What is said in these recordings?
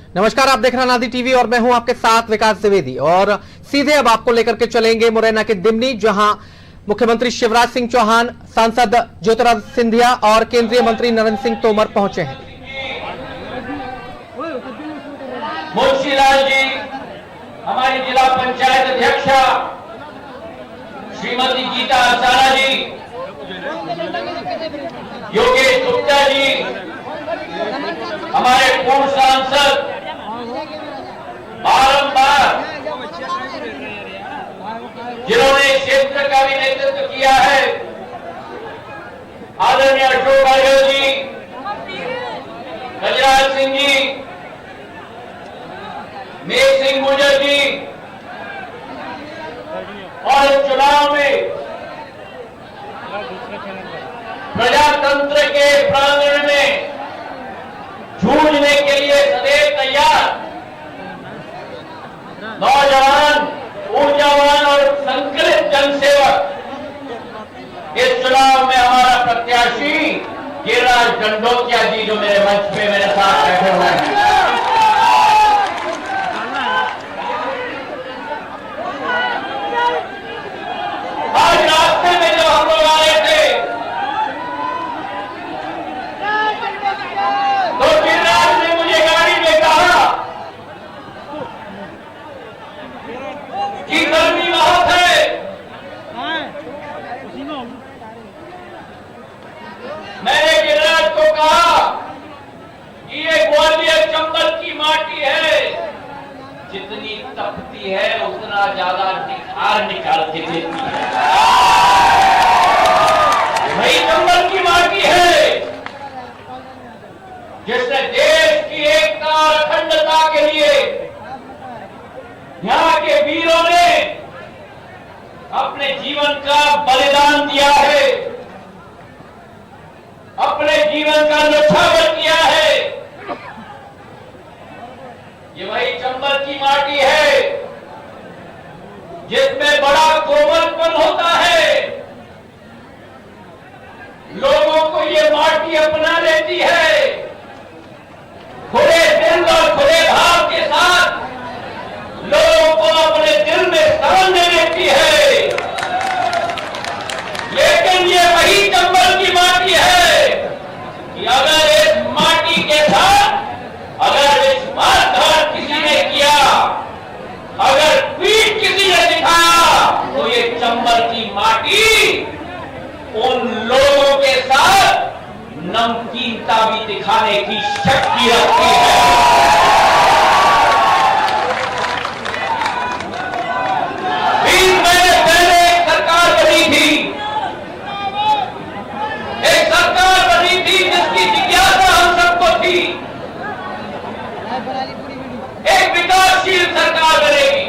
नमस्कार, आप देख रहे हैं नादी टीवी और मैं हूं आपके साथ विकास द्विवेदी। और सीधे अब आपको लेकर के चलेंगे मुरैना के दिमनी, जहां मुख्यमंत्री शिवराज सिंह चौहान, सांसद ज्योतिरादित्य सिंधिया और केंद्रीय मंत्री नरेंद्र सिंह तोमर पहुंचे हैं। मुंशीलाल जी, हमारी जिला पंचायत अध्यक्षा श्रीमती गीता असाना जी, योगेश गुप्ता जी, हमारे पूर्व सांसद, बारंबार जिन्होंने क्षेत्र का भी नेतृत्व किया है, आदरणीय अशोक गहलोत जी, गजराज सिंह जी, मेघ सिंह गुर्जर जी, और चुनाव में प्रजातंत्र के प्रांगण में जूझने के लिए सदैव तैयार नौजवान, ऊर्जावान और संकलित जनसेवक, इस चुनाव में हमारा प्रत्याशी गिरिराज दंडोतिया जी, जो मेरे मंच पे मेरे साथ बैठे हुए हैं। आज रास्ते में जब हम लोग आ रहे थे तो गिरिराज ने मुझे गाड़ी में कहा कि गर्मी बहुत है। मैंने गिरिराज को कहा कि ये ग्वालियर चंबल की माटी है, जितनी तपती है उतना ज्यादा निखार निकाल के देती है। वही चंबल की माटी है जिसने देश की एकता और अखंडता के लिए यहाँ के वीरों ने अपने जीवन का बलिदान दिया है, अपने जीवन का न्यौछावर किया है। ये वही चंबल की माटी है जिसमें बड़ा कोमलपन होता है, लोगों को ये माटी अपना लेती है, खुले दिल और खुले भाव के साथ लोगों को अपने दिल में स्थान दे देती है। लेकिन ये वही चंबल की माटी है कि अगर इस माटी के साथ अगर विश्वासघात किसी ने किया, अगर पीठ किसी ने दिखाया, तो ये चंबल की माटी उन लोगों के साथ नमकीनता भी दिखाने की शक्ति रखती है। 20 महीने पहले एक सरकार बनी थी, एक सरकार बनी थी जिसकी जिज्ञासा हम सबको थी, एक विकासशील सरकार बनेगी,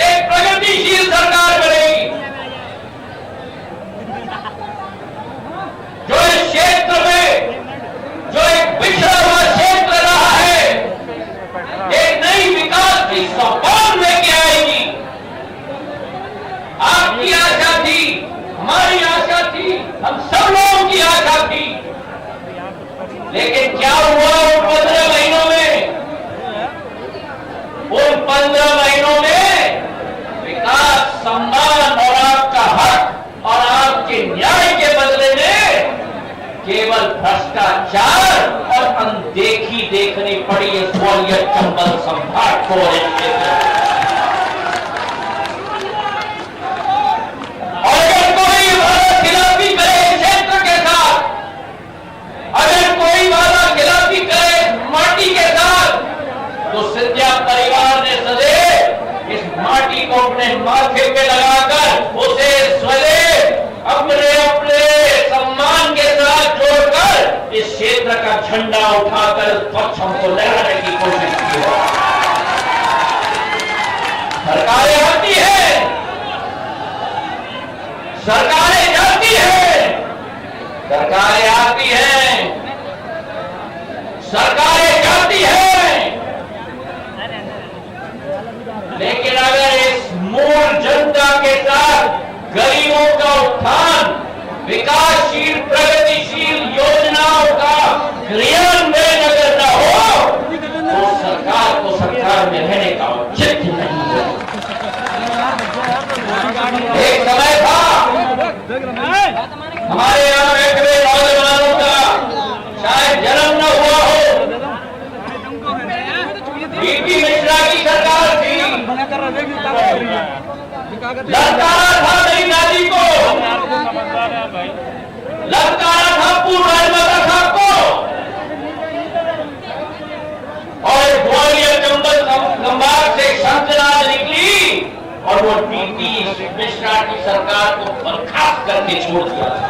एक प्रगतिशील सरकार बनेगी, जो इस क्षेत्र में, जो एक पिछड़ा हुआ क्षेत्र रहा है, एक नई विकास की सौगात लेके आएगी। आपकी आशा थी, हमारी आशा थी, हम सब लोगों की आशा थी। लेकिन क्या हुआ उन 15 महीनों में? उन 15 महीनों में विकास, सम्मान और आपका हक और आपके न्याय के बदले में केवल भ्रष्टाचार और अनदेखी देखनी पड़ी इस ग्वालियर चंबल संभाग को। और अगर कोई वादा खिलाफी करे क्षेत्र के साथ, अगर कोई वादा खिलाफी करे माटी के साथ, तो सिंधिया परिवार ने सदैव इस माटी को अपने माथे पे लगाकर उसे सदैव अपने अपने सम्मान के साथ जोड़कर इस क्षेत्र का झंडा उठाकर पक्ष हमको लहराने की कोशिश की है। सरकारें आती है, सरकारें जाती है, सरकारें आती हैं, सरकारें जाती हैं, लेकिन अगर इस मूल जनता के साथ गरीबों का उत्थान, विकासशील प्रगतिशील योजनाओं का क्रियान्वयन अगर न हो ललकारा था मेरी दादी को, ललकारा था पूर्व राजमाता साहब को, और ग्वालियर चंबल संभाग से शंकरराज निकली और वो टीटी मिश्रा की सरकार को बर्खास्त करके छोड़ दिया था।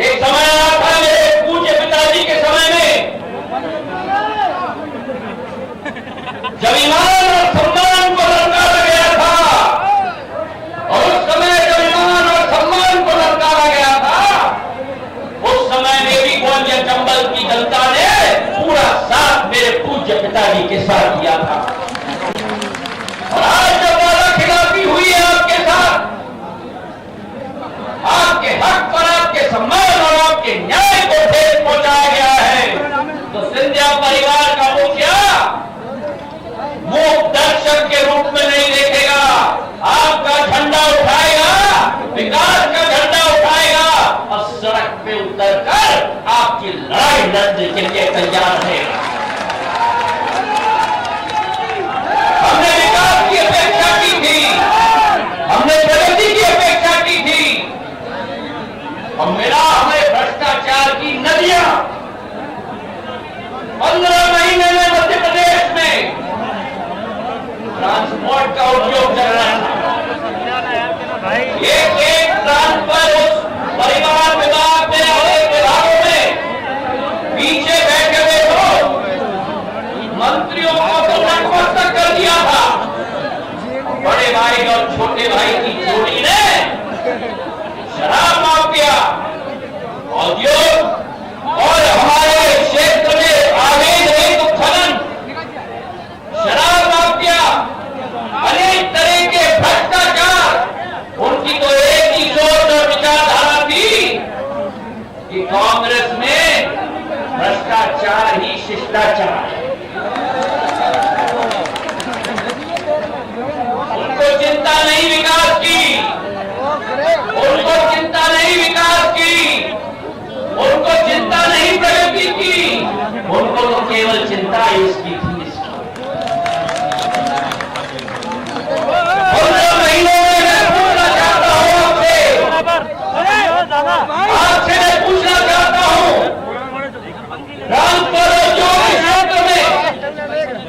एक समय आया था मेरे पूज्य पिताजी के समय में, जब ईमान और सम्मान को ललकारा गया था, और उस समय जब ईमान और सम्मान को ललकारा गया था, उस समय में भी ग्वालियर चंबल की जनता ने पूरा साथ मेरे पूज्य पिताजी के साथ दिया था। और आज जब वादा खिलाफी हुई है आपके साथ, आपके हक पर आपके सम्मान और आपके न्याय को ठेस पहुंचाया गया है, तो सिंधिया परिवार का मुखिया मूक दर्शक के रूप में नहीं देखेगा, आपका झंडा उठाएगा, विकास का झंडा उठाएगा और सड़क पे उतरकर आपकी लड़ाई लड़ने के लिए तैयार रहेगा। हमने विकास की अपेक्षा की थी, हमने प्रगति की अपेक्षा की थी, और मिला हमें भ्रष्टाचार की नदियां। 15 महीने में मध्य प्रदेश में ट्रांसपोर्ट का उद्योग चल रहा है। एक ट्रांसफर उस परिवार विभाग में और एक विभागों में पीछे बैठे हुए तो मंत्रियों को तो नतमस्तक कर दिया था। बड़े भाई और छोटे भाई की जोड़ी ने शराब माफिया, औद्योग और हमारे क्षेत्र में अवैध रेत उत्खनन, शराब माफिया, अनेक तरह के भ्रष्टाचार, उनकी तो एक ही सोच और विचारधारा थी कि कांग्रेस में भ्रष्टाचार ही शिष्टाचार है। उनको चिंता नहीं विकास की, उनको चिंता नहीं विकास की, उनको चिंता नहीं प्रगति की, उनको तो केवल चिंता इसकी थी। 15 महीनों में मैं पूछना चाहता हूं आपसे मैं पूछना चाहता हूं, ट्रांसफर जो क्षेत्र में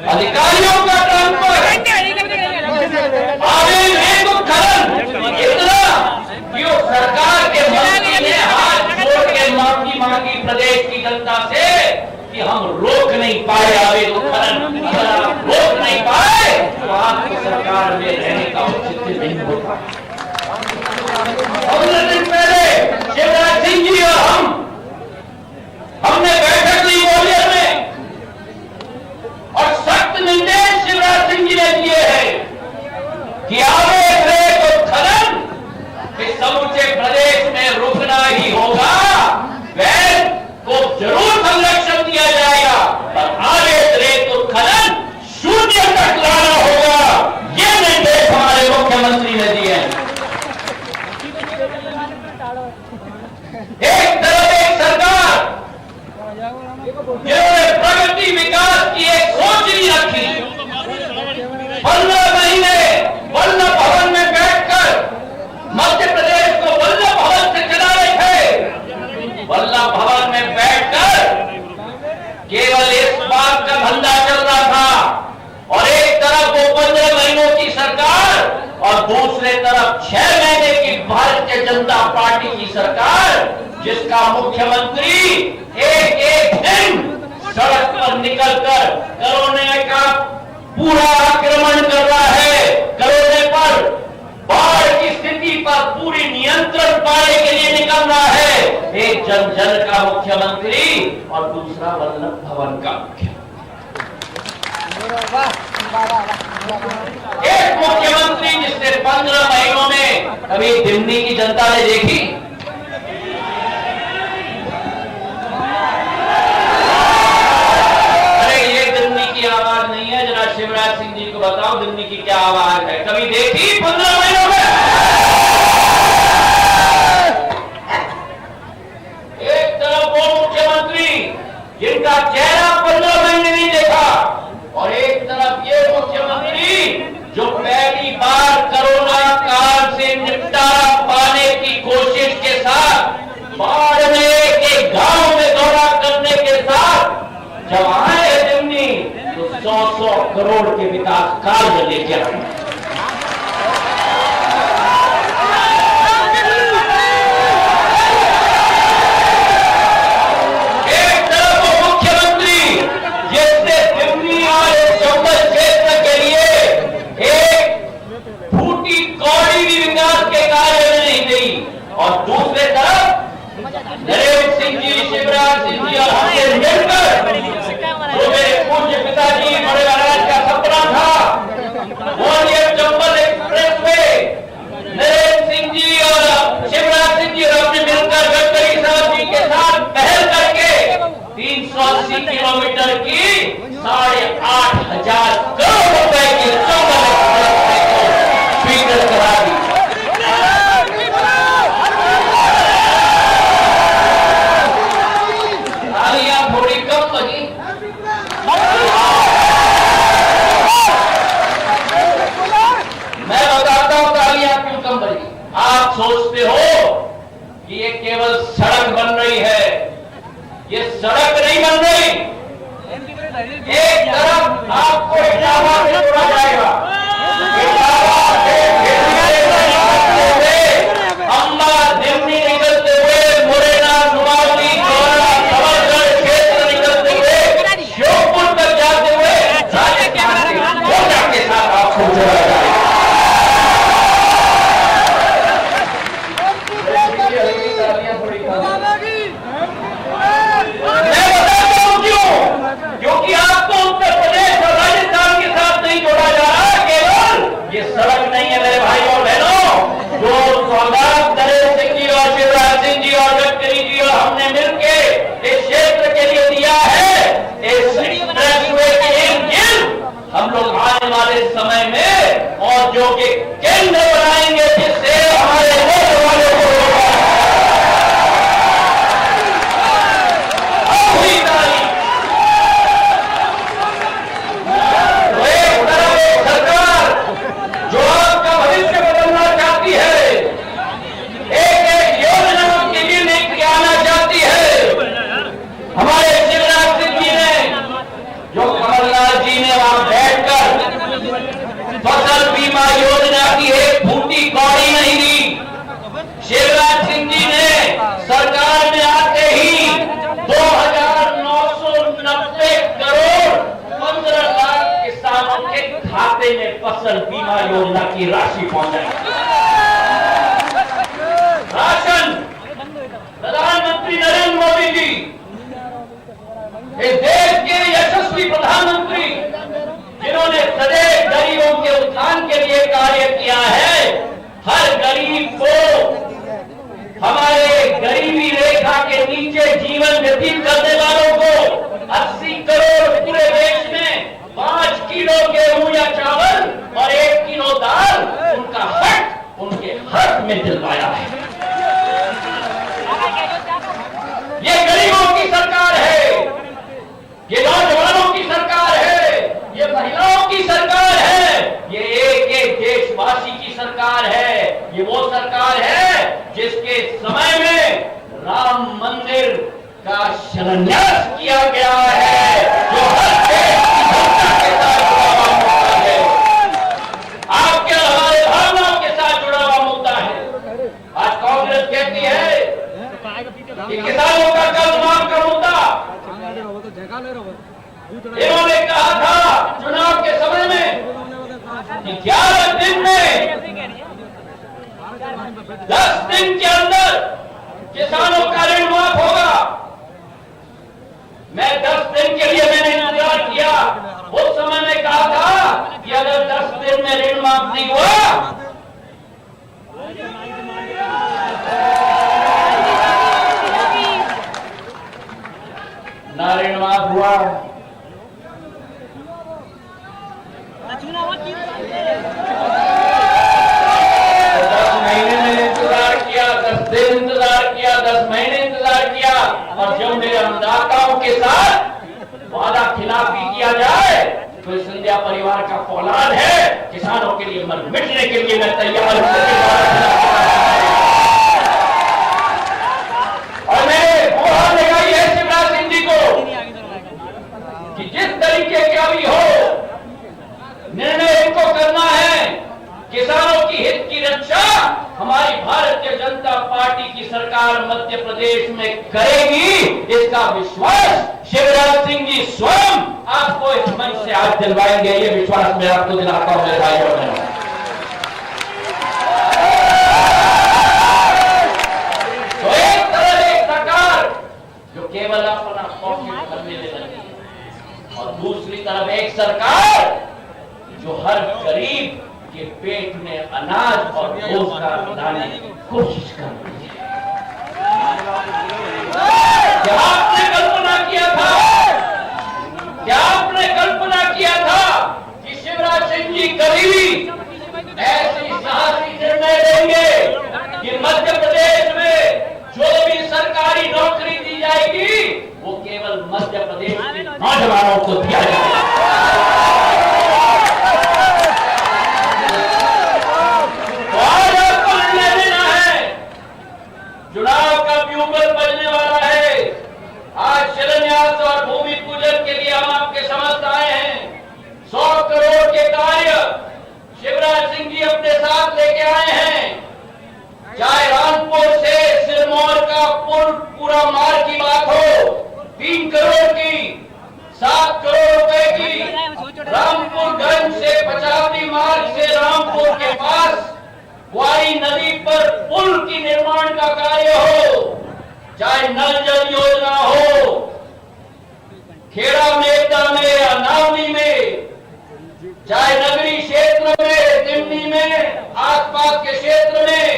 अधिकारियों का ट्रांसफर, अवैध रेत उत्खनन इतना कि वो सरकार के मंत्री ने हाथ जोड़ के माफी मांगी प्रदेश की जनता से कि हम रोक नहीं पाए अवैध उत्खनन। अगर आप रोक नहीं पाए तो आपकी सरकार में रहने का औचित्य नहीं होता। 15 दिन पहले शिवराज सिंह जी और हमने बैठक ली ग्वालियर में, और सख्त निर्देश शिवराज सिंह जी ने दिए हैं कि अवैध रेत उत्खनन इस समूचे प्रदेश में रुकना ही होगा। वैध को जरूर संरक्षण दिया जाएगा, पर अवैध रेत उत्खनन शून्य तक लाना होगा। ये निर्देश हमारे मुख्यमंत्री ने दिए हैं। एक तरफ एक सरकार जिन्होंने प्रगति विकास की एक सोच नहीं रखी, 15 महीने वल्लभ भवन में बैठकर मध्य प्रदेश को वल्लभ भवन से चला रहे थे। वल्लभ भवन में बैठकर केवल इस बात का धंधा चल रहा था, और एक तरफ वो 15 महीनों की सरकार और दूसरे तरफ 6 महीने की भारतीय जनता पार्टी की सरकार, जिसका मुख्यमंत्री एक एक दिन सड़क पर निकलकर कोरोना का पूरा आक्रमण कर रहा है, कोरोना पर बाढ़ की स्थिति पर पूरी नियंत्रण पाने के लिए निकल रहा है। एक जन जन का मुख्यमंत्री और दूसरा वल्लभ भवन का मुख्यमंत्री। एक मुख्यमंत्री जिसने 15 महीनों में कभी दिल्ली की जनता ने देखी, अरे ये दिल्ली की आवाज नहीं है, जरा शिवराज सिंह जी को बताओ दिल्ली की क्या आवाज है, कभी देखी 15 महीनों में? एक तरफ वो मुख्यमंत्री जिनका चेहरा 15 महीने नहीं देखा, और एक तरफ ये मुख्यमंत्री करोड़ के विकास कार्य लेके आए। एक तरफ वो मुख्यमंत्री जिसने दिल्ली और चंबल क्षेत्र के लिए एक फूटी कौड़ी भी विकास के कार्य में नहीं दी, और दूसरे तरफ नरेंद्र सिंह जी, शिवराज सिंह जी और हमसे मिलकर जो मेरे पूज्य पिताजी बड़े महाराज का सपना था, ग्वालियर चंबल एक्सप्रेस वे नरेंद्र सिंह जी और शिवराज सिंह जी और हमने मिलकर गडकरी साहब जी के साथ पहल करके 380 किलोमीटर की 8,500 करोड़ रुपए की चंबल एक्सप्रेस वे को स्वीकृत करा दी। थोड़ी कम लगी। मैं बताता हूं तालियां क्यों कम लगी। आप सोचते हो कि ये केवल सड़क बन रही है, ये सड़क नहीं बन रही। एक तरफ आपको इटावा से जोड़ा जाएगा, इटावा से अम्बा दिमनी निकलते हुए मुरैना, नुमावली, कोरला, कमलगढ़ क्षेत्र निकलते हुए श्योपुर तक जाते हुए राजस्थान के कोटा के साथ आपको जोड़ा जाएगा। मैं बताता हूं क्यों, क्योंकि आपको उत्तर प्रदेश और राजस्थान के साथ नहीं जोड़ा जा रहा। केवल ये सड़क नहीं है मेरे भाई और बहनों, जो सौगात नरेंद्र सिंह जी और शिवराज सिंह जी और गडकरी जी और हमने मिलकर इस क्षेत्र के लिए दिया है, इस एक्सप्रेसवे के इर्द-गिर्द हम लोग आने वाले समय में और जो के केंद्र बनाएंगे जिससे हमारे वोट वाले को फसल बीमा योजना की एक फूटी कौड़ी नहीं दी। शिवराज सिंह जी ने सरकार में आते ही 2,990 करोड़ 15 लाख किसानों के खाते में फसल बीमा योजना की राशि पहुंचाई। राशन प्रधानमंत्री नरेंद्र मोदी जी, इस देश के यशस्वी प्रधानमंत्री जिन्होंने सदैव गरीबों के उत्थान के लिए कार्य किया है, हर गरीब को, हमारे गरीबी रेखा के नीचे जीवन व्यतीत करने वालों को 80 करोड़ पूरे देश में 5 किलो गेहूं या चावल और 1 किलो दाल उनका हक उनके हक में दिलवाया है। ये गरीबों की सरकार है, ये नौजवानों की सरकार है, ये महिलाओं की सरकार है, ये एक एक देशवासी की सरकार है। ये वो सरकार है जिसके समय में राम मंदिर का शिलान्यास किया गया है, जो हर देश की जनता के साथ जुड़ा हुआ मुद्दा है, आपके हमारे भावनाओं के साथ जुड़ा हुआ मुद्दा है। आज कांग्रेस कहती है कि किसानों का कर्ज माफ का मुद्दा, इन्होंने कहा था चुनाव के समय में कि 11 दिन में 10 दिन के अंदर किसानों का ऋण माफ होगा। मैं 10 दिन के लिए मैंने इंतजार किया। उस समय में कहा था कि अगर 10 दिन में ऋण माफ नहीं हुआ ना ऋण माफ हुआ, 10 महीने में इंतजार किया, 10 दिन इंतजार किया, 10 महीने इंतजार किया, और जब मेरे अन्नदाताओं के साथ वादा खिलाफी किया जाए तो सिंधिया परिवार का फौलाद है, किसानों के लिए मर मिटने के लिए मैं तैयार हूं। और मैंने गुहार लगाई है शिवराज सिंह जी को कि जिस तरीके का भी हो सरकार मध्य प्रदेश में करेगी, इसका विश्वास शिवराज सिंह जी स्वयं आपको इस मंच से आज दिलवाएंगे। ये विश्वास मैं आपको दिलाता हूं मेरे भाइयों और बहनों। तो एक तरह एक सरकार जो केवल अपना पॉकेट भरने में लगी है, और दूसरी तरफ एक सरकार जो हर गरीब के पेट में अनाज और रोजगार लाने की कोशिश कर रही है। क्या आपने कल्पना किया था, क्या आपने कल्पना किया था कि शिवराज सिंह जी कभी ऐसी साहसी निर्णय लेंगे कि मध्य प्रदेश में जो भी सरकारी नौकरी दी जाएगी वो केवल मध्य प्रदेश के नौजवानों को दिया जाएगा। चुनाव का ब्यूगल बजने वाला है। आज शिलान्यास और भूमि पूजन के लिए हम आपके समक्ष आए हैं। 100 करोड़ के कार्य शिवराज सिंह जी अपने साथ लेके आए हैं। चाहे रामपुर से सिरमौर का पुल पूरा मार्ग की बात हो, 3 करोड़ की, 7 करोड़ रुपए की, रामपुरगंज से पचावली मार्ग से रामपुर के पास क्वारी नदी पर पुल की निर्माण का कार्य हो, चाहे नल जल योजना हो, खेड़ा मेटा में या नावली में, चाहे नगरी क्षेत्र में, दिमनी में, आसपास के क्षेत्र में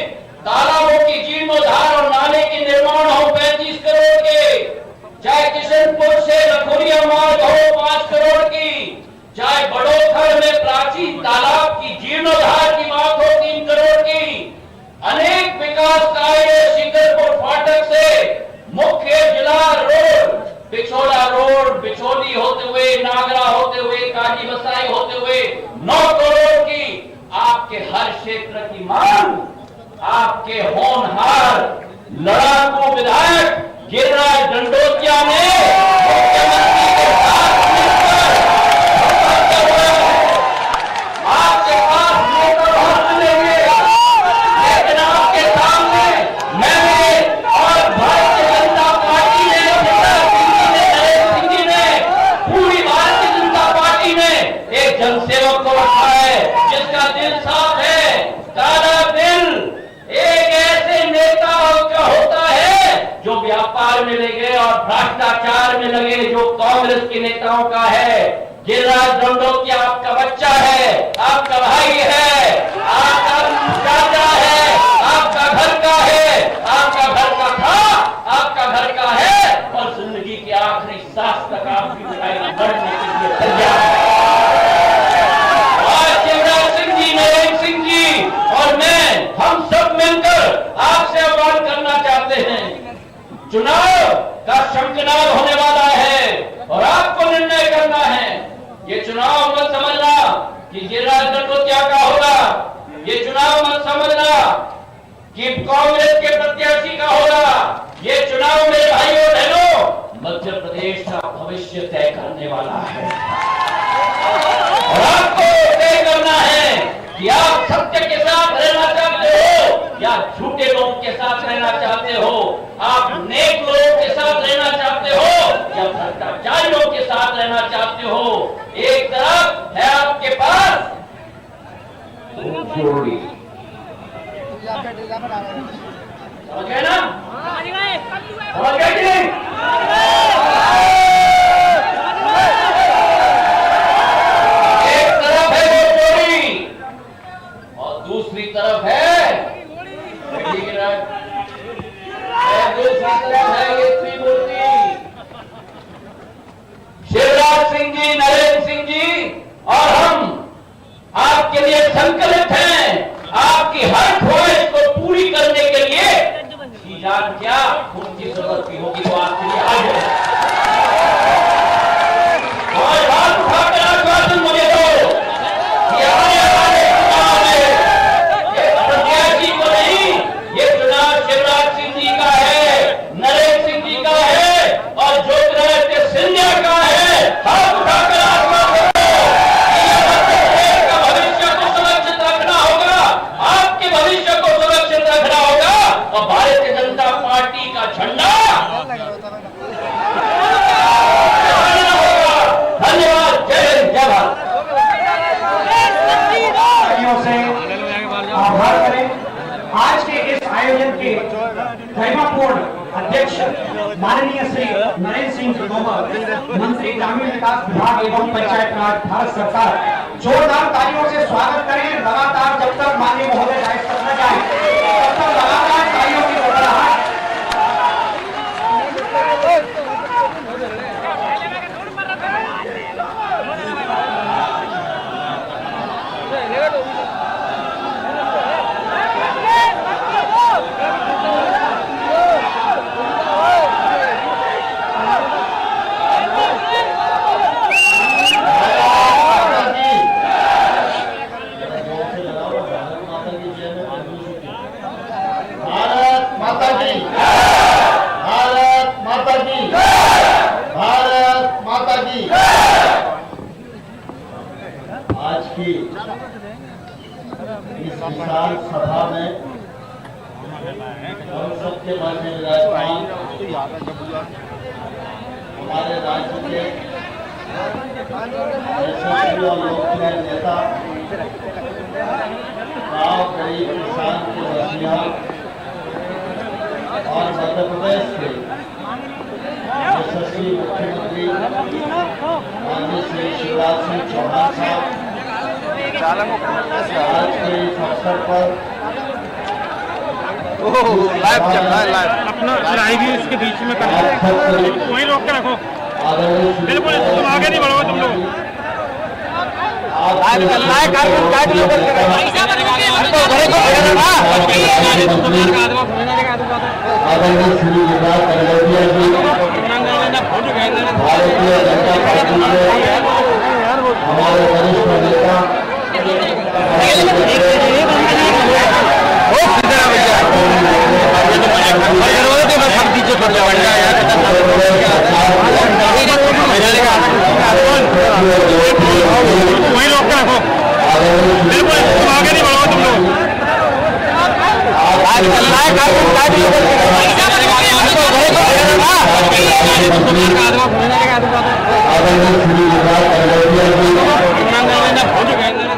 तालाबों की जीर्णोद्धार और नाले की निर्माण हो 35 करोड़ के, चाहे किशनपुर से लखोरिया मार्ग हो 5 करोड़ की, चाहे बड़ोखर में प्राचीन तालाब की जीर्णोद्धार की बात हो 3 करोड़ की, अनेक विकास कार्य शिकरपुर फाटक से मुख्य जिला रोड, पिछोला रोड, बिछोली होते हुए, नागरा होते हुए, काजी बसाई होते हुए 9 करोड़ की, आपके हर क्षेत्र की मांग आपके होनहार लड़ाकू विधायक गिरिराज दंडोतिया ने मुख्यमंत्री के साथ मिलकर आपके पास लेकर हाथ लेंगे। लेकिन आपके सामने मैंने और भारतीय जनता पार्टी ने, नरेंद्र सिंह जी ने, पूरी भारतीय जनता पार्टी ने एक जनसेवक को रखा है जिसका दिल साफ है, काला दिल। एक ऐसे नेता का होता है जो व्यापार में लगे और भ्रष्टाचार में लगे, जो कांग्रेस के नेताओं का है। गिरिराज दंडोतिया आपका बच्चा है, आपका भाई है, आपका चाचा है, आपका घर का है, आपका घर का था, आपका घर का है, और जिंदगी के आखिरी सांस तक आपकी लड़ाई लड़ने के लिए तैयार है। आज शिवराज सिंह जी, नरेंद्र सिंह जी और मैं, हम सब मिलकर आपसे आह्वान करना चाहते हैं। चुनाव का शंखनाद होने वाला है और आपको निर्णय करना है। ये चुनाव मत समझना कि गिरिराज दंडोतिया का होगा, ये चुनाव मत समझना कि कांग्रेस के प्रत्याशी का होगा। ये चुनाव मेरे भाइयों बहनों मध्य प्रदेश का भविष्य तय करने वाला है। और आपको तय करना है कि आप सत्य के साथ रहना चाहते हो या झूठे लोगों के साथ रहना चाहते हो, आप नेक लोगों के साथ रहना चाहते हो या भ्रष्टाचारियों के साथ रहना चाहते हो। एक तरफ है आपके पास जोड़ी, समझ गए ना? समझ गए कि नहीं? एक तरफ है वो जोड़ी और दूसरी तरफ है दूसरी तरफ है ये त्रिमूर्ति। शिवराज सिंह जी, नरेंद्र सिंह जी और हम आपके लिए संकल्पित हैं। आपकी हर ख्वाहिश को पूरी करने के लिए की जान क्या खून की जरूरत भी होगी वो आपके लिए आज है। और हाथ उठाकर आश्वासन मुझे दो कि आने वाले चुनाव में ये प्रत्याशी को नहीं, ये चुनाव शिवराज सिंह जी का है, नरेंद्र सिंह जी का है और ज्योतिरादित्य सिंधिया का है। हाथ उठाकर आश्वासन दो कि ये मध्य प्रदेश का भविष्य को सुरक्षित रखना होगा, आपके भविष्य को सुरक्षित रखना होगा और भारतीय जनता मंत्री ग्रामीण विकास विभाग एवं पंचायत राज भारत सरकार जोरदार तालियों से स्वागत करें। लगातार जब तक माननीय महोदय राइट तक न जाए तब तक लगातार तालियों की बड़बड़ाहट। आज की इस विशाल सभा में हम सबके मन में विराजमान हमारे राज्य के यशस्वी और लोकप्रिय नेता, गांव गरीब किसान के बसिया और मध्य प्रदेश के यशस्वी मुख्यमंत्री माननीय श्री शिवराज सिंह चौहान साहब आज के इस अवसर पर लाइव चल रहा है, लाइव अपना लाइव ही इसके बीच में करना, वहीं रोक के रखो, बिल्कुल तुम आगे नहीं बढ़ो, तुम लोग लाइव चल रहा है, काट लो आदरणीय श्री विकास कलौटिया जी भारतीय जनता पार्टी के हमारे वरिष्ठ नेता वहीं रोक के रखो, बिल्कुल तुम आगे नहीं बढ़ो, तुम लोग आदरणीय श्री विकास कलौटिया जी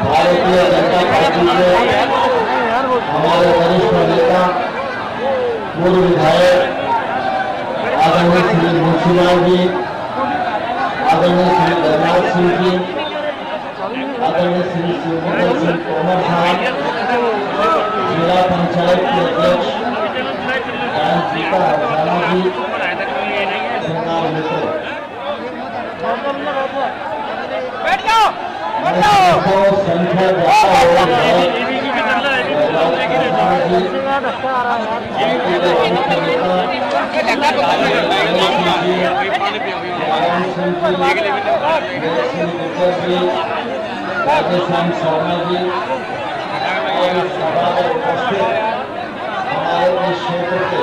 भारतीय जनता पार्टी के हमारे वरिष्ठ नेता पूर्व विधायक आदरणीय श्री मुंशीलाल जी, आदरणीय श्री धर्मनाथ सिंह जी, आदरणीय श्री शिवमंगल सिंह तोमर साहब, जिला पंचायत के अध्यक्ष हरजाना जी, श्रृंगार मित्र, संख्या राजेश्याम शर्मा जी और सभा में उपस्थित हमारे इस क्षेत्र के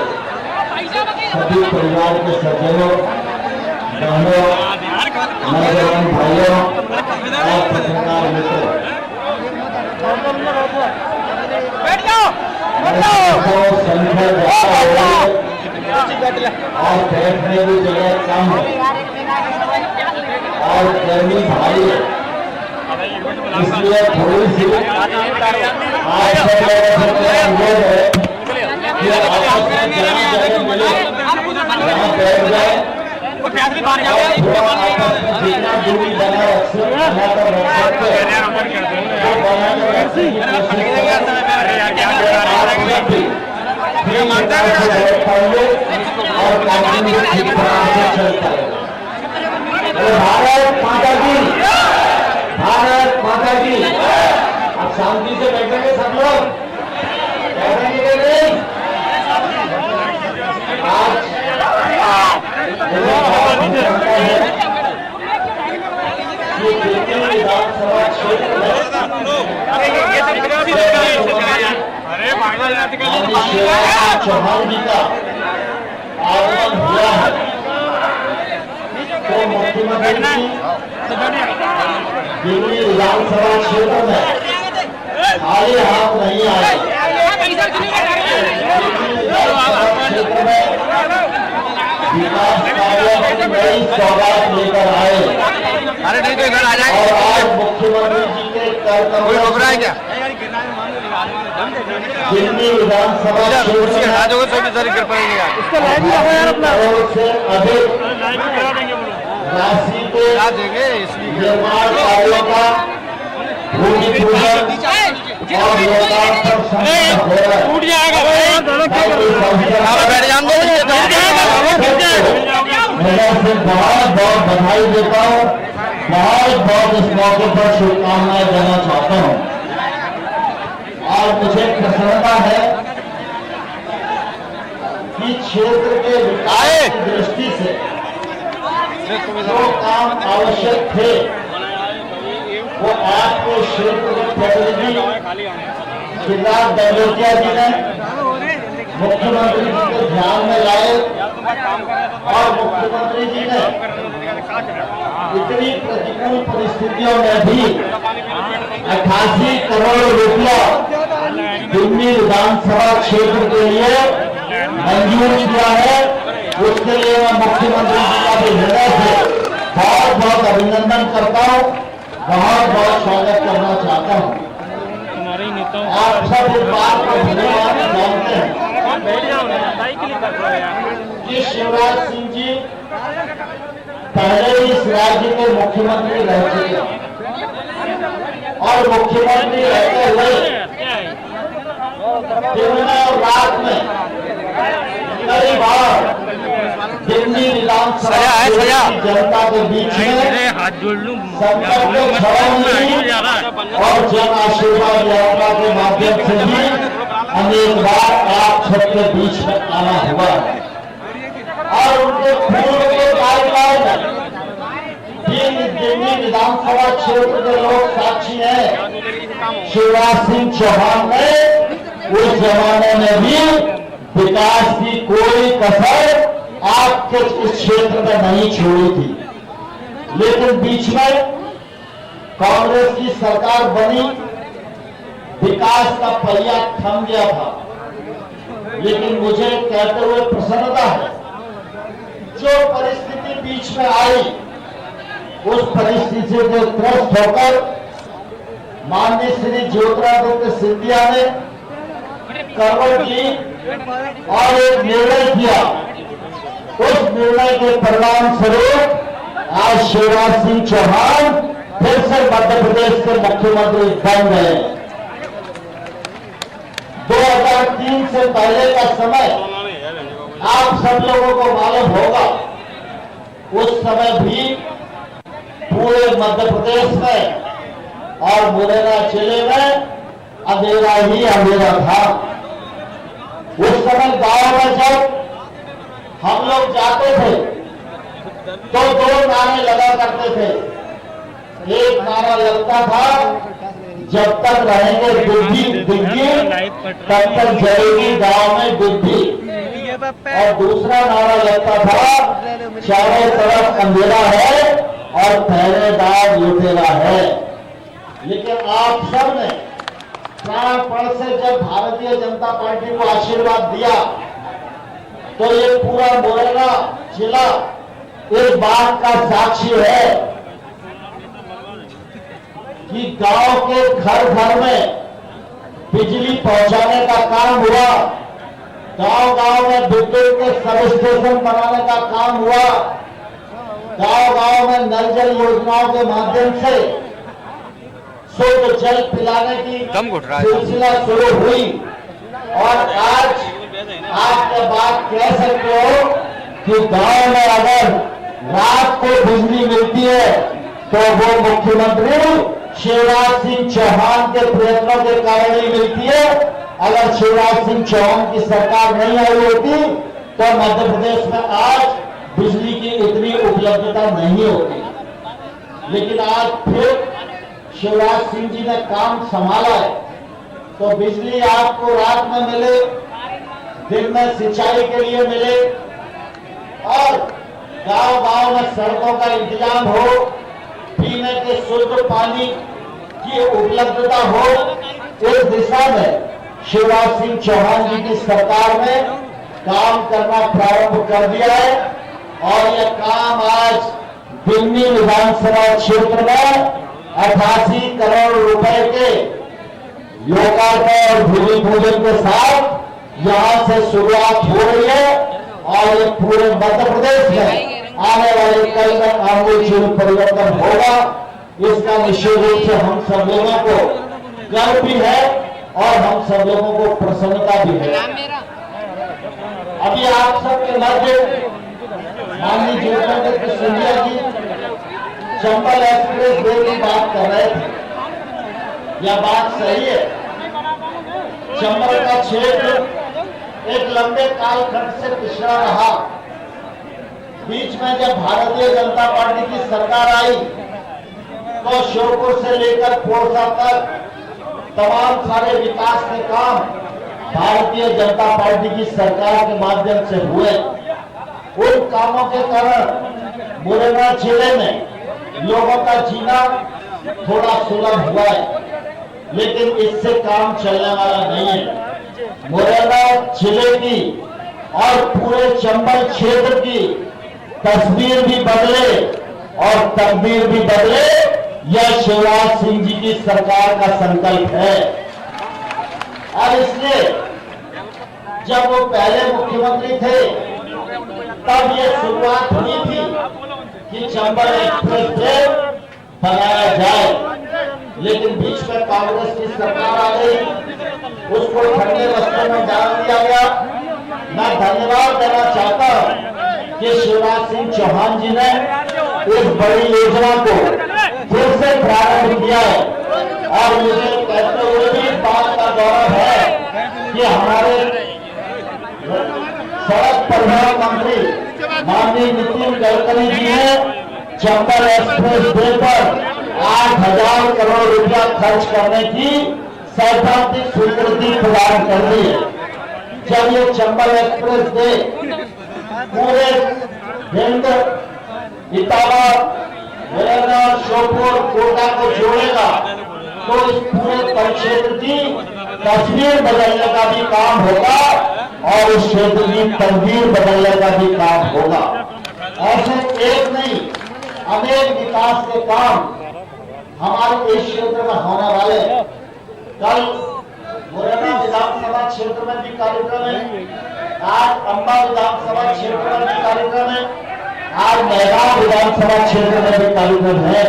सभी परिवार के सज्जनों, बहनों, नौजवान भाइयों और पत्रकार मित्रों, संख्या और बैठने की जगह कम है और गर्मी भारी है, इसलिए थोड़ी सी आज से अनुरोध है कि आपस में जहाँ जगह मिले वहाँ बैठ जाए, जितना दूरी बनाकर रख सकते हैं वो बनाने की कोशिश और कानून ठीक तरह से चलता है। भारत माता की, भारत माता की। अब शांति से बैठेंगे सब लोग, बैठेंगे नहीं? आज विधानसभा क्षेत्र में चौहान जी का आगमन हुआ है तो मुख्यमंत्री दिल्ली विधानसभा क्षेत्र में खाली हाथ नहीं आए, क्षेत्र में विकास कार्यों की नई सौगात लेकर आए। अरे नहीं तो इधर आ जाए, और आज मुख्यमंत्री जी के कोई रोक रहा है क्या? दिल्ली विधानसभा कुर्सी हटा दोगे तो भी सारी कर पाएंगे यार। करोड़ से अधिक राशि के निर्माण कार्यों का भूमि पूजन और लोकार्पण संपन्न हो रहा है। मैं से बहुत बहुत बधाई देता हूँ, बहुत बहुत इस मौके पर शुभकामनाएं देना चाहता हूँ। और मुझे प्रसन्नता है कि क्षेत्र के विकास की दृष्टि से जो काम आवश्यक थे वो आपके क्षेत्र के प्रतिनिधि शिवराज दहलोतिया जी ने मुख्यमंत्री जी के ध्यान में लाए और मुख्यमंत्री जी ने इतनी प्रतिकूल परिस्थितियों में भी 88 करोड़ रुपया दिल्ली विधानसभा क्षेत्र के लिए मंजूर किया है। उसके लिए मैं मुख्यमंत्री जी का भी हृदय से बहुत बहुत अभिनंदन करता हूँ, बहुत बहुत स्वागत करना चाहता हूँ। आप सब इस बात को धन्यवाद जानते हैं कि शिवराज सिंह जी पहले ही इस राज्य के मुख्यमंत्री रह चुके और मुख्यमंत्री रहते हुए दिन में और रात में कई बार दिल्ली विधानसभा जनता के बीच में संकट के क्षणों में और जन आशीर्वाद यात्रा के माध्यम से भी अनेक बार आप सबके बीच में आना हुआ और उनके पूर्व के कार्यकाल में दिल्ली विधानसभा क्षेत्र के लोग साक्षी हैं। शिवराज सिंह चौहान ने उस जमाने में भी विकास की कोई कसर आपके इस क्षेत्र में नहीं छोड़ी थी, लेकिन बीच में कांग्रेस की सरकार बनी, विकास का पहिया थम गया था। लेकिन मुझे कहते हुए प्रसन्नता है, जो परिस्थिति बीच में आई उस परिस्थिति से त्रस्त होकर माननीय श्री ज्योतिरादित्य सिंधिया ने करवट ली और एक निर्णय किया। उस निर्णय के परिणाम स्वरूप आज शिवराज सिंह चौहान फिर से मध्य प्रदेश के मुख्यमंत्री बन गए। 2003 से पहले का समय आप सब लोगों को मालूम होगा, उस समय भी पूरे मध्य प्रदेश में और मुरैना जिले में अंधेरा ही अंधेरा था। उस समय गांव में जब हम लोग जाते थे तो 2 नारे लगा करते थे। एक नारा लगता था, जब तक रहेंगे दिग्गी तब तक जलेगी गांव में दिग्गी, और दूसरा नारा लगता था, चारों तरफ अंधेरा है और पहरेदार लुटेरा है। लेकिन आप सब ने प्राणपण से जब भारतीय जनता पार्टी को आशीर्वाद दिया तो ये पूरा मुरैना जिला इस बात का साक्षी है कि गांव के घर घर में बिजली पहुंचाने का काम हुआ, गांव-गांव में विद्युत के सब स्टेशन बनाने का काम हुआ, गांव-गांव में नल जल योजनाओं के माध्यम से शुद्ध जल पिलाने की सिलसिला शुरू हुई। और आज आप ये बात कह सकते हो कि गांव में अगर रात को बिजली मिलती है तो वो मुख्यमंत्री शिवराज सिंह चौहान के प्रयत्नों के कारण ही मिलती है। अगर शिवराज सिंह चौहान की सरकार नहीं आई होती तो मध्य प्रदेश में आज बिजली की इतनी उपलब्धता नहीं होती। लेकिन आज फिर शिवराज सिंह जी ने काम संभाला है तो बिजली आपको रात में मिले, दिन में सिंचाई के लिए मिले और गांव-गांव में सड़कों का इंतजाम हो, पीने के शुद्ध पानी की उपलब्धता हो। इस दिशा में शिवराज सिंह चौहान जी की सरकार ने काम करना प्रारंभ कर दिया है और यह काम आज दिल्ली विधानसभा क्षेत्र में 88 करोड़ रुपए के लोकार्पण और भूमि पूजन के साथ यहां से शुरुआत हो रही है और ये पूरे मध्य प्रदेश में आने वाले कल में आमूल परिवर्तन होगा। इसका निश्चित रूप से हम सब लोगों को गर्व भी है और हम सब लोगों को प्रसन्नता भी है। अभी आप सबके मध्य माननीय ज्योतिरादित्य सिंधिया जी चंबल एक्सप्रेस वे की बात कर रहे थे। यह बात सही है। चंबल का क्षेत्र एक लंबे कालखंड से पिछड़ा रहा। बीच में जब भारतीय जनता पार्टी की सरकार आई तो श्योपुर से लेकर पोरसा तक तमाम सारे विकास के काम भारतीय जनता पार्टी की सरकार के माध्यम से हुए। उन कामों के कारण मुरैना जिले में लोगों का जीना थोड़ा सुलभ हुआ है, लेकिन इससे काम चलने वाला नहीं है। मुरैना जिले की और पूरे चंबल क्षेत्र की तस्वीर भी बदले और तकदीर भी बदले, यह शिवराज सिंह जी की सरकार का संकल्प है। और इसलिए जब वो पहले मुख्यमंत्री थे तब ये शुरुआत हुई थी कि चंबल एक्सप्रेस वे बनाया जाए, लेकिन बीच में कांग्रेस की सरकार आ गई, उसको ठंडे रास्ते में डाल दिया गया। मैं धन्यवाद देना चाहता हूं कि शिवराज सिंह चौहान जी ने इस बड़ी योजना को फिर से प्रारंभ किया है। और मुझे कहते हुए भी इस बात का गौरव है कि हमारे सड़क परिवहन मंत्री माननीय नितिन गडकरी जी ने चंबल एक्सप्रेस वे पर 8,000 करोड़ रुपया खर्च करने की सैद्धांतिक स्वीकृति प्रदान कर दी है। जब ये चंबल एक्सप्रेस वे पूरे भिंड, इटावा, मुरैना, श्योपुर, कोटा को जोड़ेगा तो इस पूरे परिक्षेत्र की तस्वीर बदलने का भी काम होगा और इस क्षेत्र की तस्वीर बदलने का भी काम होगा। ऐसे एक नहीं, अनेक विकास के काम हमारे इस क्षेत्र में होने वाले। कल मुरैना विधानसभा क्षेत्र में भी कार्यक्रम है, आज अंबा विधानसभा क्षेत्र में भी कार्यक्रम है, आज मैदान विधानसभा क्षेत्र में भी कार्यक्रम है।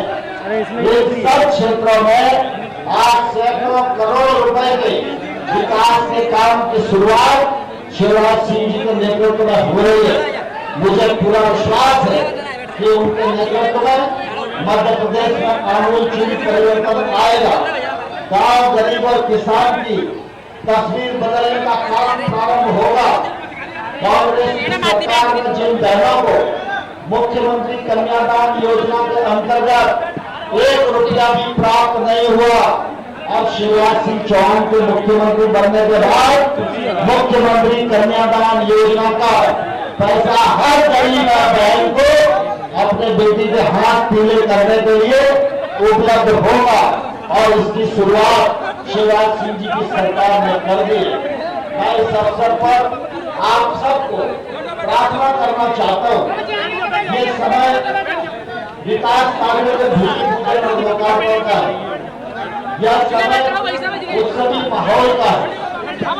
इन सब क्षेत्रों में आज सैकड़ों करोड़ रुपए के विकास के काम की शुरुआत शिवराज सिंह जी के नेतृत्व में हो रही है। मुझे पूरा विश्वास है कि उनके नेतृत्व में मध्य प्रदेश में आमूल परिवर्तन आएगा। गांव, गरीब और किसान की तस्वीर बदलने का काम प्रारंभ होगा। कांग्रेस की सरकार ने जिन बहनों को मुख्यमंत्री कन्यादान योजना के अंतर्गत 1 रुपया भी प्राप्त नहीं हुआ, अब शिवराज सिंह चौहान के मुख्यमंत्री बनने के बाद मुख्यमंत्री कन्यादान योजना का पैसा हर गरीब बहन को अपने बेटी के हाथ पीले करने के लिए उपलब्ध होगा और इसकी शुरुआत शिवराज सिंह जी की सरकार ने कर दी। मैं इस अवसर पर आप सबको प्रार्थना करना चाहता हूँ, ये समय विकास कार्यों के भूमि पूजन और लोकार्पण का है, यह समय उत्सवी माहौल का है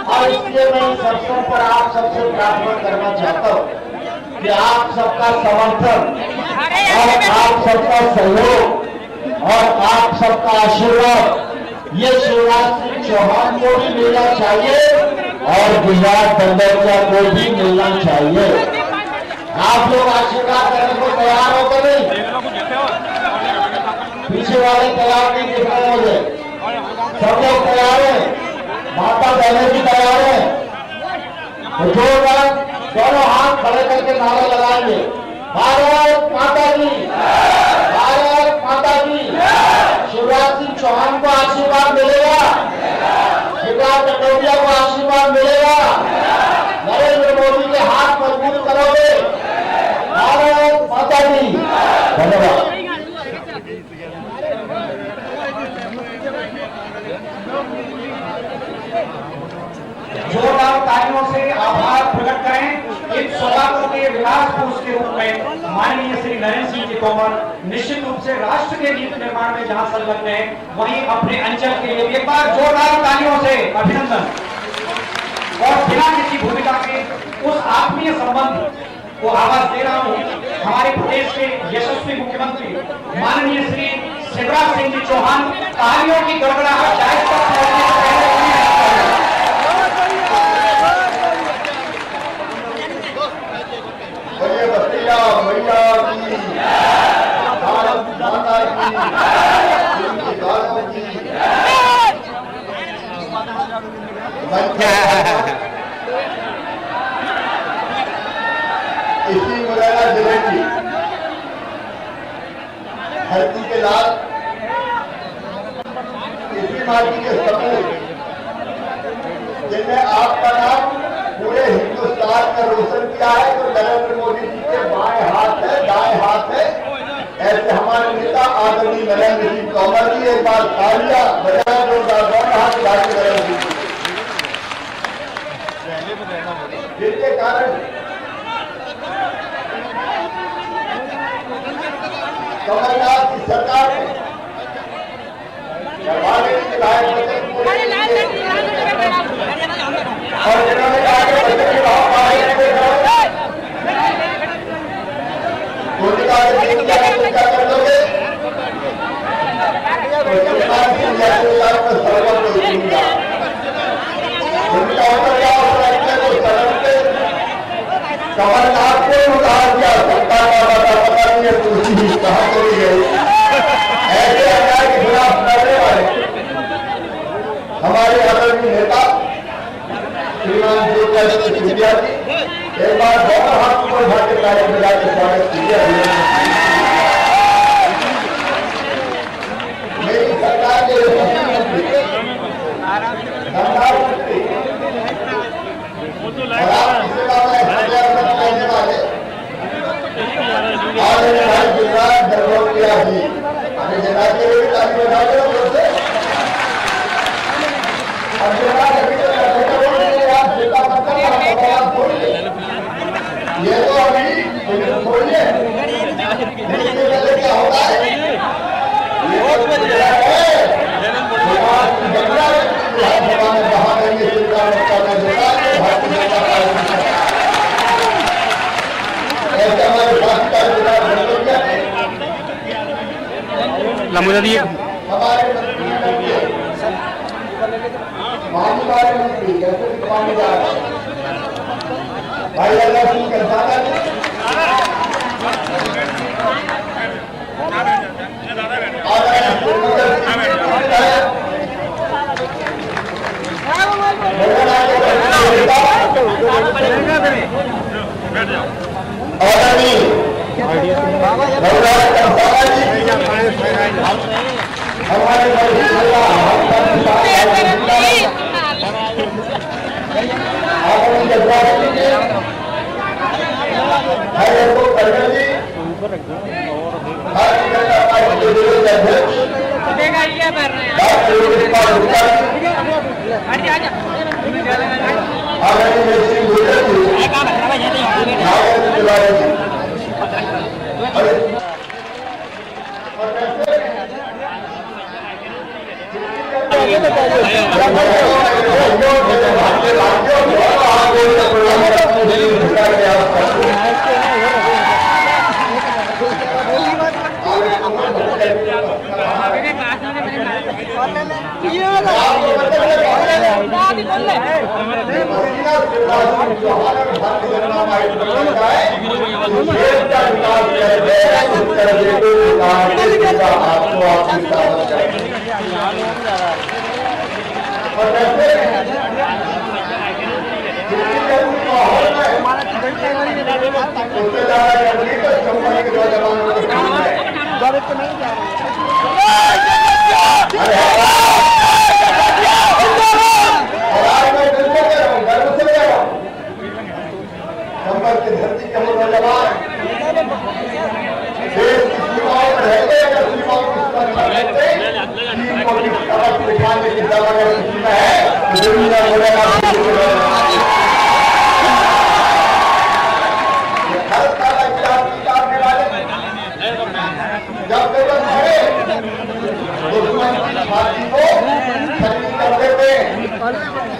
और इसलिए मैं इस अवसर पर आप सबसे प्रार्थना करना चाहता हूँ कि आप सबका समर्थन और आप सबका सहयोग और आप सबका आशीर्वाद ये शिवराज सिंह चौहान को भी मिलना चाहिए और गिरिराज दंडोतिया को भी मिलना चाहिए। आप लोग आशीर्वाद करने को तैयार हो कर नहीं? पीछे वाले तैयार नहीं दिख रहे मुझे, सब लोग तैयार हैं, माता बहने भी तैयार हैं। जोरदार दोनों हाथ खड़े करके नारा लगाएंगे, भारत माता की, भारत माता की। शिवराज सिंह चौहान को आशीर्वाद मिलेगा, गिरिराज दंडोतिया को आशीर्वाद मिलेगा, नरेंद्र मोदी के हाथ मजबूत करोगे। भारत माता की। धन्यवाद। जोरदार तालियों से आभार प्रकट करें इन सौगातों के विकास कोष के रूप में माननीय श्री नरेंद्र सिंह जी तोमर निश्चित रूप से राष्ट्र के नीति निर्माण में जहां संलग्न है वहीं अपने अंचल के लिए एक बार जोरदार तालियों से अभिनंदन। और बिना किसी भूमिका के उस आत्मीय संबंध को आवाज दे रहा हूं हमारे प्रदेश के यशस्वी मुख्यमंत्री माननीय श्री शिवराज सिंह जी चौहान तालियों की गड़गड़ाहट जायज तक पहुंचने से पहले बतिया मैया की भारत माता की इसी मुरैना जिले की धरती के लाल इसी माटी के सपूत जिनने आपका नाम पूरे हिंदुस्तान में रोशन किया है, तो नरेंद्र मोदी जी के बाएं हाथ है, दाएं हाथ है। ऐसे हमारे नेता आदरणीय नरेंद्र सिंह तोमर जी, एक बार तालियां बजाएं जोरदार हाथ उठाकर नरेंद्र सिंह जिनके कारण कमलनाथ की सरकार ने और जिन्होंने कहा कि बच्चे के भाव क्या कर लोगे, कमलनाथ को उतार दिया, सत्ता का पता नहीं है तुलसी कहाँ चली गई। ऐसे अन्याय के खिलाफ लड़ने वाले हमारे आदरणीय नेता श्रीमान ज्योतिरादित्य सिंधिया जी, एक बार दोनों हाथ ऊपर उठा के ताली बजा के स्वागत कीजिए। मेरी सरकार के मंत्री और आपकी सेवा में रहने वाले आदरणीय भाई गुजरात दरभंगा जी, हमें जनाब के लिए ताली बजा दो से। अब जनाब अभी तो आप जितना मतलब आप बोलिए, ये तो अभी बोलिए क्या होता है, मुझे दिए हमारे मंत्री जैसे भाई अल्लाह सिंह करसाना हमारे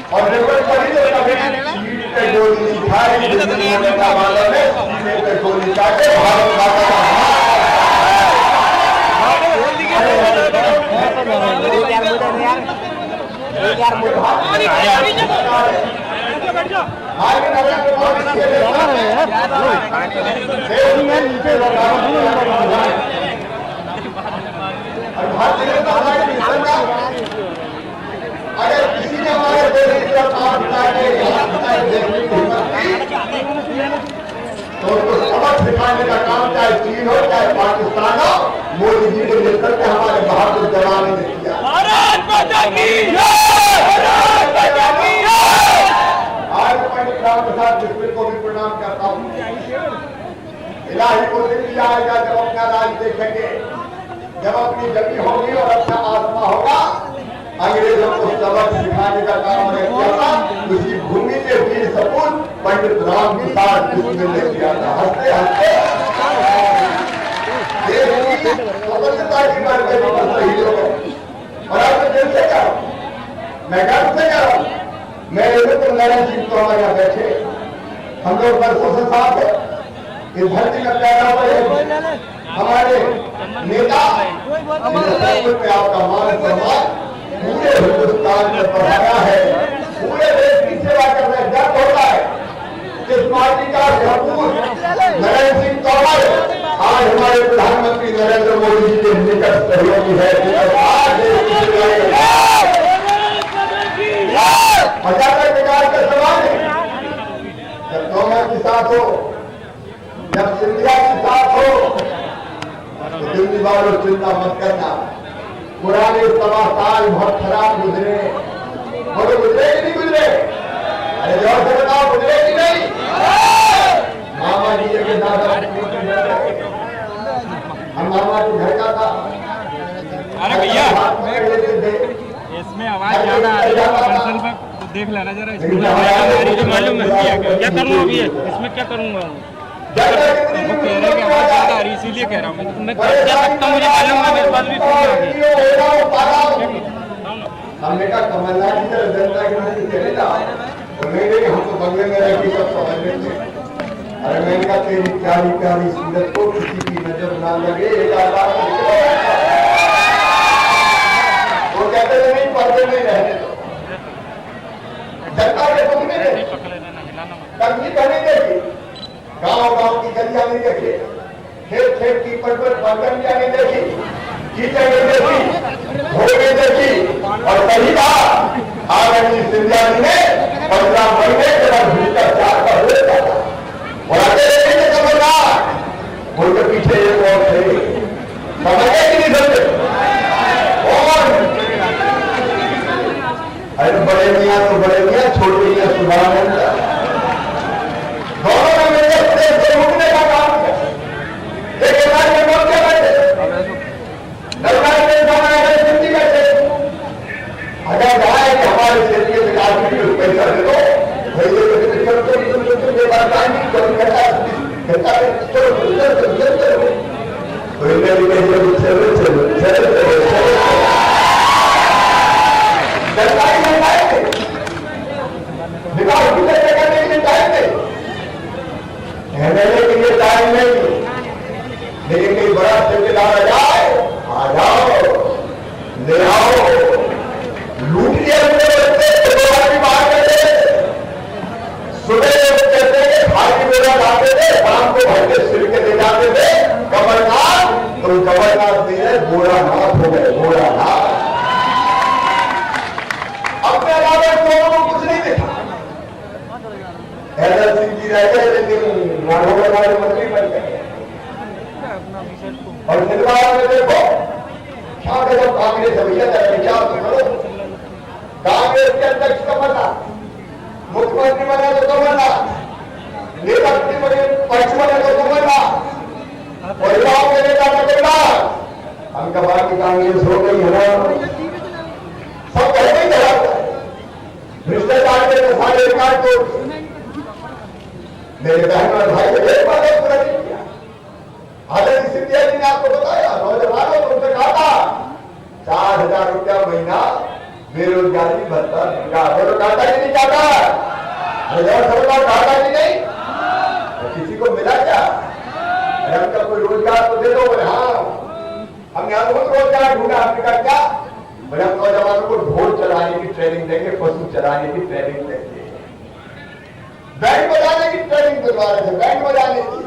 और जरूरत पड़ी तो पे गोली खाई, नेता वालों ने सीने पे गोली काटे, भारत माता का अगर किसी ने हमारे देश का काम तो उसको सबक सिखाने का काम चाहे चीन हो चाहे पाकिस्तान हो, मोदी जी को मिलकर के हमारे बहादुर जवानों ने किया। भारत माता की जय, भारत माता की जय। आज मैं राम प्रसाद बिस्मिल को भी प्रणाम करता हूँ। इलाही को दिन दिया आएगा जब अपना राज देखेंगे, जब अपनी जमी होगी और अपना आत्मा होगा। अंग्रेजों को सबक सिखाने का काम किया था, उसी भूमि के वीर सपूत पंडित राम प्रसाद बिस्मिल ने किया था। हंसते हंसते देश की स्वतंत्रता की मर्यादा पर शहीद हो गए। और आप दिल से कह रहा हूं, मैं गर्व से कह रहा हूं, मेरे मित्र नरेंद्र सिंह तोमर यहाँ बैठे, हम लोग बरसों से साथ है, इस धरती में पैदा हुए हमारे नेता, पे आपका मान सम्मान पूरे हिंदुस्तान में बढ़ाया है, पूरे देश की सेवा करने गर्व होता है। इस पार्टी का सपूत नरेंद्र सिंह तोमर आज हमारे प्रधानमंत्री नरेंद्र मोदी जी के निकट सहयोगी है। अचानक विकास का सवाल है, जब तोमर के साथ हो, जब सिंधिया के साथ हो, तो दिल्ली वालों चिंता मत करना। पुराने सवा साल बहुत खराब गुजरे, बोले गुजरे कि नहीं गुजरे? अरे जोर से बताओ, गुजरे कि नहीं? मामा जी के दादा हम मामा के घर का था। अरे भैया इसमें आवाज ज्यादा आ रही है, बंसल पर देख लेना जरा। इसमें मालूम है क्या करूँ अभी, इसमें क्या करूँगा? वो कह रहे हैं कि आवाज ज्यादा आ रही, इसीलिए कह रहा हूँ मैं कर क्या सकता हूँ, मुझे मालूम है, मेरे पास भी फोन आ गया। हमने कहा कमलनाथ की तरह जनता के लिए चले जाओ, तो मैंने हमको बंगले में रह के सब समझ लेते। अरे मैंने कहा तेरी प्यारी प्यारी सूरत को किसी की नजर ना लगे, वो कहते थे नहीं, पर्दे में रहने दो। जनता के दुख में कंघी कहने देखी, गांव गांव की गलियां नहीं देखी, खेत खेत की पगडंडियां नहीं देखी, कीचड़ नहीं देखी, धोए नहीं देखी। और सही कहा आदरणीय सिंधिया जी ने 15 महीने के बाद भ्रष्टाचार का विरोध किया और अकेले नहीं थे कमलनाथ, उनके पीछे एक और थे, समझे कि नहीं समझे? और अरे बड़े मियाँ तो बड़े मियाँ, छोटे मियाँ सुधारानंद, दोनों ने मिलकर देश से उठने का काम किया। एक हमारे मोर्चे बैठे, सरकार के सामने सिंधी बैठे, अगर जाए कि हमारे क्षेत्र के विकास के लिए पैसा दे दो, सरकारी महिलाएं थे, विकास की चर्चा करने के लिए टाइम नहीं, एमएलए के लिए टाइम नहीं, लेकिन कोई बड़ा ठेकेदार आ जाए, आ जाओ, ले आओ, लूट लिया उनके बच्चे, तो आदमी बाहर करते, सुबह कहते हैं खाली बोला लाते थे, शाम को भर के सिर के दे जाते थे। कमलनाथ तो कमलनाथ नहीं है, गोरा नाथ हो गए, गोरा नाथ। अपने अलावा लोगों को कुछ नहीं देखा। नरेंद्र सिंह जी रह गए, लेकिन नागौर वाले मंत्री बन गए। और निर्वाचन में देखो क्या जब कांग्रेस भैया विचार तो करो, कांग्रेस के अध्यक्ष कमलनाथ, मुख्यमंत्री बने तो कमलनाथ, नेता पक्ष बने तो कमलनाथ, और युवाओं के नेता कमलनाथ। हम कहा कि कांग्रेस हो गई है ना, सब कहते ही चला भ्रष्टाचार के सारे रिकॉर्ड को मेरे बहन और भाई ने एक बार पूरा नहीं किया। आदरणीय सिंधिया जी ने आपको बताया, नौजवानों को उनसे कहा था 4,000 रुपया महीना बेरोजगारी भत्ता, बेरोजगारी नहीं चाहता, सरकार घाटा की नहीं, तो किसी को मिला क्या? अरे हमका कोई रोजगार तो दे दो। बोले हाँ, हमने अद्भुत रोजगार ढूंढा। हमने कहा क्या? बोले हम नौजवानों को ढोल चलाने की ट्रेनिंग देंगे, पशु चलाने की ट्रेनिंग देंगे, बैंड बजाने की ट्रेनिंग दिलवा रहे थे, बैंड बजाने की।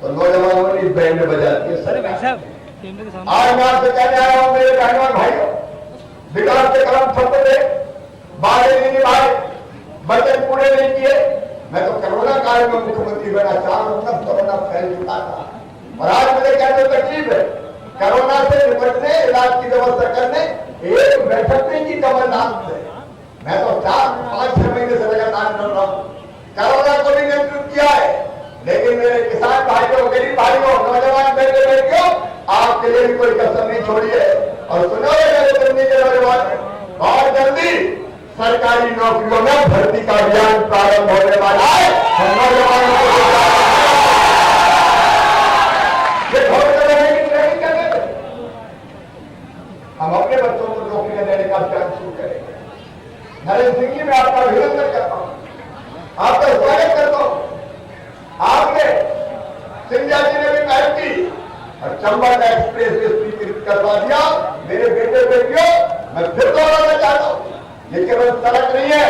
तो नौजवानों ने बैंड बजाती है सरकार। आज मैं आपसे कहने आया हूं मेरे बहनों भाइयों, विकास के काम ठप्प थे, वादे नहीं निभाए, बजट पूरे नहीं किए। मैं तो कोरोना काल में मुख्यमंत्री बना, 4 महीना कोरोना फैल चुका था और आज मुझे कहते तकलीफ है। कोरोना से निपटने, इलाज की व्यवस्था करने एक बैठक नहीं की कमलनाथ से। मैं तो 4-5-6 महीने से लगातार कर रहा हूं। कोरोना को भी नियंत्रित किया है, लेकिन मेरे किसान भाइयों, गरीब भाइयों, नौजवान बेटे बेटियों, आपके लिए भी कोई कसर नहीं छोड़ी है। और सुनो मेरे दिल्ली के नौजवान, और जल्दी सरकारी नौकरियों में भर्ती का अभियान प्रारंभ होने वाला है। हम नौजवानों को ट्रेनिंग करने में हम अपने बच्चों को नौकरियां देने का अभियान शुरू करेंगे। नरेंद्र सिंह जी, मैं आपका अभिनंदन करता हूं, आपका स्वागत करता हूं। आपने सिंधिया जी ने भी पहल की और चंबल एक्सप्रेस वे स्वीकृत करवा दिया। मेरे बेटे बेटियों, मैं फिर दोहराना चाहता हूं, ये केवल सड़क नहीं है,